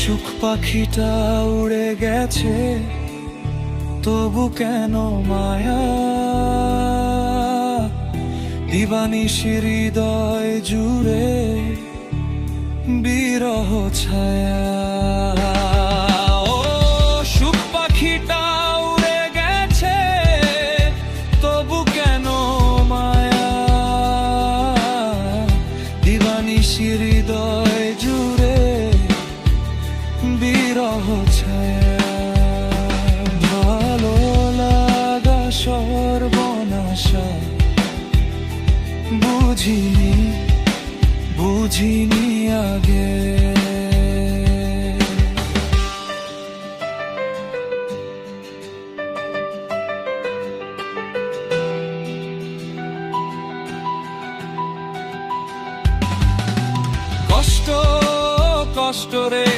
সুখ পাখিটা উড়ে গেছে, তবু কেন মায়া দিবানিশি হৃদয় জুড়ে বিরহ ছায়া। ও সুখ পাখিটা উড়ে গেছে, তবু কেন মায়া দিবানিশি হৃদয় জুড়ে বিরহ ছায়া। ভালো লাগা সর্বনাশা বুঝিনি আগে। কষ্ট কষ্ট রে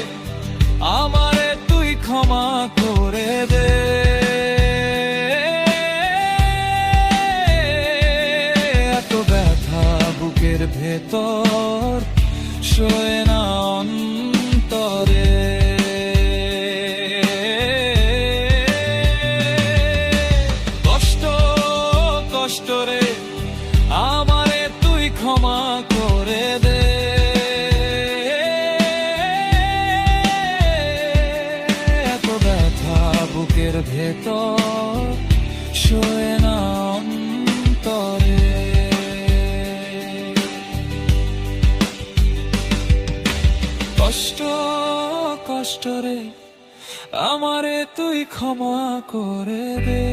আমারে তুই ক্ষমা করে দে, এত ব্যথা বুকের ভেতর সয়ে না অন্তরে। কষ্ট কষ্ট রে আমারে তুই ক্ষমা করে দে, বুকের ভেতর সয়ে না অন্তরে। কষ্ট কষ্ট রে আমারে তুই ক্ষমা করে দে।